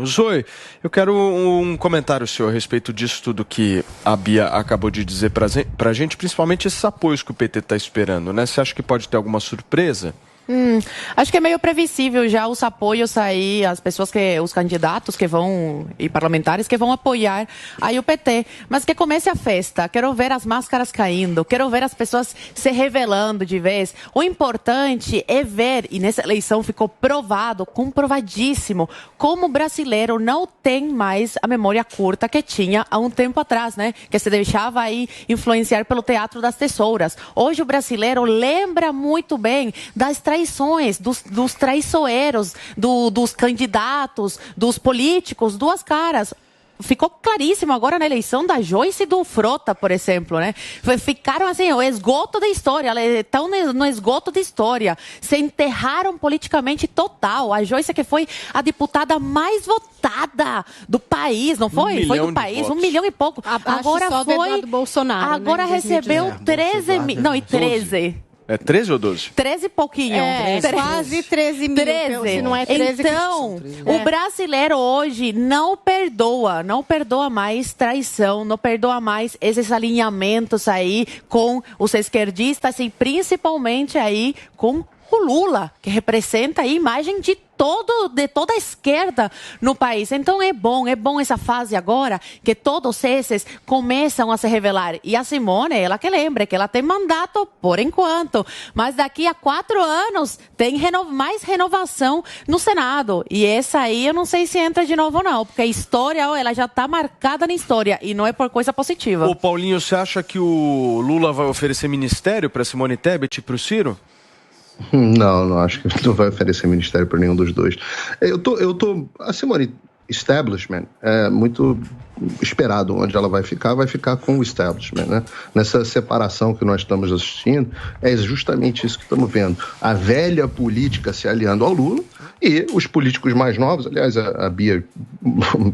Zoe, eu quero um comentário seu a respeito disso tudo que a Bia acabou de dizer pra gente, principalmente esses apoios que o PT está esperando, né? Você acha que pode ter alguma surpresa? Acho que é meio previsível já os apoios aí, os candidatos que vão, e parlamentares que vão apoiar aí o PT. Mas que comece a festa, quero ver as máscaras caindo, quero ver as pessoas se revelando de vez. O importante é ver, e nessa eleição ficou provado, comprovadíssimo, como o brasileiro não tem mais a memória curta que tinha há um tempo atrás, né? Que se deixava aí influenciar pelo teatro das tesouras. Hoje o brasileiro lembra muito bem das traições, dos traiçoeiros, dos candidatos, dos políticos, duas caras. Ficou claríssimo agora na eleição da Joyce e do Frota, por exemplo, né? Ficaram assim, o esgoto da história, estão no esgoto da história. Se enterraram politicamente total. A Joyce que foi a deputada mais votada do país, não foi? Foi do país, 1 milhão e pouco. Agora só foi. Do Bolsonaro, agora recebeu 13 mil. Não, e 13. É 13 ou 12? 13 e pouquinho. Quase 13 mil. 13. Se não é 13, então, o brasileiro hoje não perdoa mais traição, não perdoa mais esses alinhamentos aí com os esquerdistas e principalmente aí com o Lula, que representa a imagem de toda a esquerda no país. Então é bom essa fase agora, que todos esses começam a se revelar. E a Simone, ela que lembra que ela tem mandato por enquanto, mas daqui a 4 anos tem mais renovação no Senado. E essa aí eu não sei se entra de novo ou não, porque a história, ela já está marcada na história e não é por coisa positiva. Ô Paulinho, você acha que o Lula vai oferecer ministério para Simone Tebet e para o Ciro? Não acho que não vai oferecer ministério para nenhum dos dois. A Simone Establishment é muito esperado onde ela vai ficar com o establishment, né? Nessa separação que nós estamos assistindo, é justamente isso que estamos vendo. A velha política se aliando ao Lula e os políticos mais novos, aliás, a Bia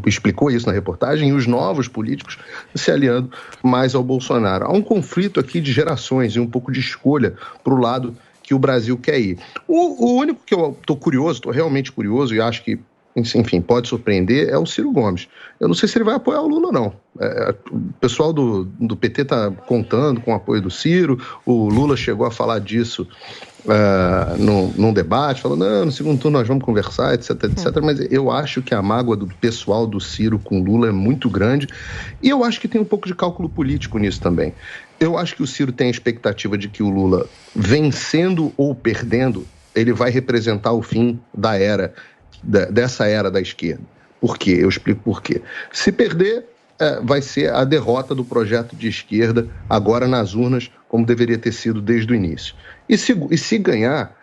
explicou isso na reportagem, e os novos políticos se aliando mais ao Bolsonaro. Há um conflito aqui de gerações e um pouco de escolha para o lado que o Brasil quer ir. O único que eu estou realmente curioso, e acho que, enfim, pode surpreender, é o Ciro Gomes. Eu não sei se ele vai apoiar o Lula ou não. O pessoal do PT está contando com o apoio do Ciro, o Lula chegou a falar disso num debate, falando, não, no segundo turno nós vamos conversar, etc, mas eu acho que a mágoa do pessoal do Ciro com o Lula é muito grande, e eu acho que tem um pouco de cálculo político nisso também. Eu acho que o Ciro tem a expectativa de que o Lula, vencendo ou perdendo, ele vai representar o fim da era, dessa era da esquerda. Por quê? Eu explico por quê. Se perder, vai ser a derrota do projeto de esquerda, agora nas urnas, como deveria ter sido desde o início. E se ganhar,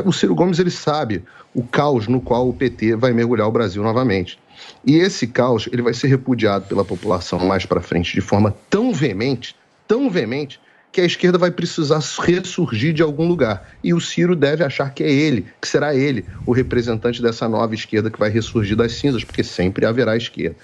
o Ciro Gomes ele sabe o caos no qual o PT vai mergulhar o Brasil novamente. E esse caos ele vai ser repudiado pela população mais para frente de forma tão veemente, que a esquerda vai precisar ressurgir de algum lugar. E o Ciro deve achar que será ele, o representante dessa nova esquerda que vai ressurgir das cinzas, porque sempre haverá esquerda.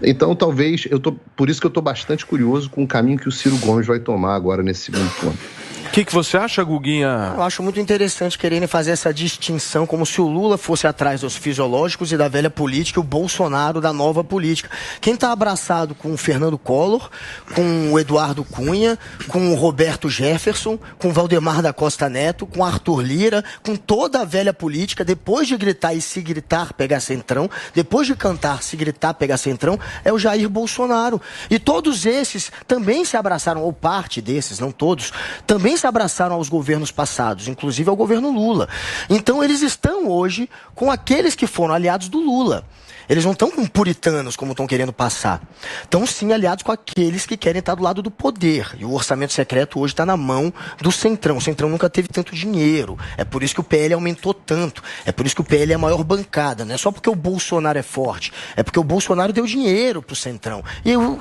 Então, talvez, por isso que eu estou bastante curioso com o caminho que o Ciro Gomes vai tomar agora nesse segundo turno. O que você acha, Guguinha? Eu acho muito interessante quererem fazer essa distinção, como se o Lula fosse atrás dos fisiológicos e da velha política e o Bolsonaro da nova política. Quem está abraçado com o Fernando Collor, com o Eduardo Cunha, com o Roberto Jefferson, com o Valdemar da Costa Neto, com Arthur Lira, com toda a velha política, depois de gritar e se gritar, pegar centrão, depois de cantar, se gritar, pegar centrão, é o Jair Bolsonaro. E todos esses também se abraçaram, ou parte desses, não todos, também se abraçaram aos governos passados, inclusive ao governo Lula. Então eles estão hoje com aqueles que foram aliados do Lula. Eles não estão com puritanos, como estão querendo passar. Estão, sim, aliados com aqueles que querem estar do lado do poder. E o orçamento secreto hoje está na mão do Centrão. O Centrão nunca teve tanto dinheiro. É por isso que o PL aumentou tanto. É por isso que o PL é a maior bancada. Não é só porque o Bolsonaro é forte. É porque o Bolsonaro deu dinheiro para o Centrão.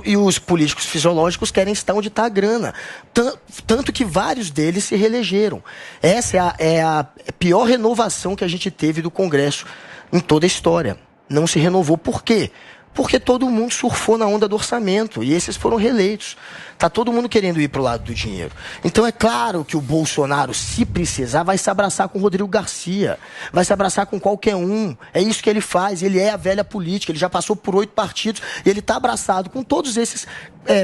E os políticos fisiológicos querem estar onde está a grana. Tanto que vários deles se reelegeram. Essa é a pior renovação que a gente teve do Congresso em toda a história. Não se renovou. Por quê? Porque todo mundo surfou na onda do orçamento e esses foram reeleitos. Está todo mundo querendo ir para o lado do dinheiro. Então é claro que o Bolsonaro, se precisar, vai se abraçar com o Rodrigo Garcia, vai se abraçar com qualquer um. É isso que ele faz, ele é a velha política, ele já passou por 8 partidos e ele está abraçado com todos esses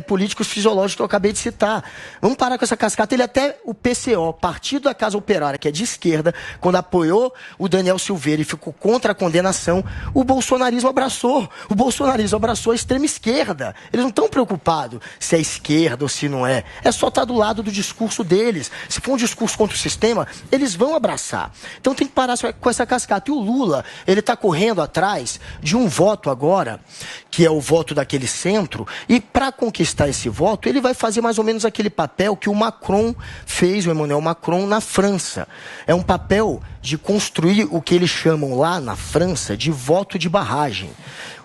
políticos fisiológicos que eu acabei de citar. Vamos parar com essa cascata. Ele até o PCO, Partido da Casa Operária, que é de esquerda, quando apoiou o Daniel Silveira e ficou contra a condenação, o bolsonarismo abraçou. O bolsonarismo abraçou a extrema esquerda. Eles não estão preocupados se é esquerda ou se não é. É só estar do lado do discurso deles. Se for um discurso contra o sistema, eles vão abraçar. Então tem que parar com essa cascata. E o Lula, ele está correndo atrás de um voto agora, que é o voto daquele centro, e para conquistar esse voto, ele vai fazer mais ou menos aquele papel que o Macron fez, o Emmanuel Macron, na França. É um papel de construir o que eles chamam lá na França de voto de barragem.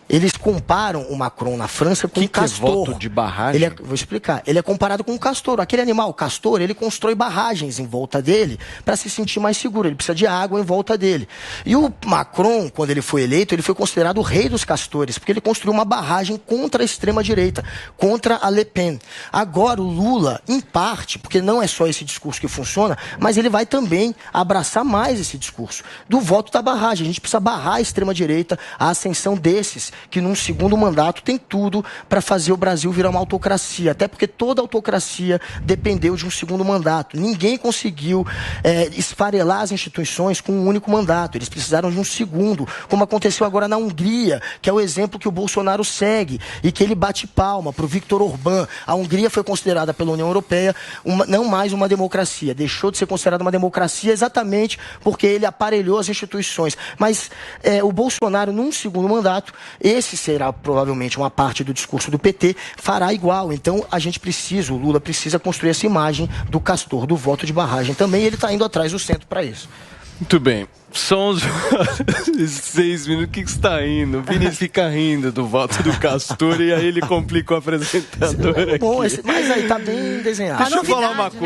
Eles comparam o Macron na França com o castor. Que é voto de barragem? Vou explicar. Ele é comparado com o castor. Aquele animal, o castor, ele constrói barragens em volta dele para se sentir mais seguro. Ele precisa de água em volta dele. E o Macron, quando ele foi eleito, ele foi considerado o rei dos castores, porque ele construiu uma barragem contra a extrema-direita, contra a Le Pen. Agora, o Lula, em parte, porque não é só esse discurso que funciona, mas ele vai também abraçar mais esse discurso do voto da barragem. A gente precisa barrar a extrema-direita, a ascensão desses, que num segundo mandato tem tudo para fazer o Brasil virar uma autocracia, até porque toda autocracia dependeu de um segundo mandato. Ninguém conseguiu esfarelar as instituições com um único mandato, eles precisaram de um segundo, como aconteceu agora na Hungria, que é o exemplo que o Bolsonaro segue e que ele bate palma para o Viktor Orbán. A Hungria foi considerada pela União Europeia não mais uma democracia, deixou de ser considerada uma democracia exatamente porque ele aparelhou as instituições. Mas o Bolsonaro, num segundo mandato, esse será provavelmente uma parte do discurso do PT, fará igual. Então a gente precisa, o Lula precisa construir essa imagem do castor, do voto de barragem também, e ele está indo atrás do centro para isso. Muito bem. São 11 horas 6 minutos. O que você está rindo? O Vini fica rindo do voto do castor e aí ele complica o apresentador aqui. Bom, mas aí tá bem desenhado. Deixa eu falar uma coisa.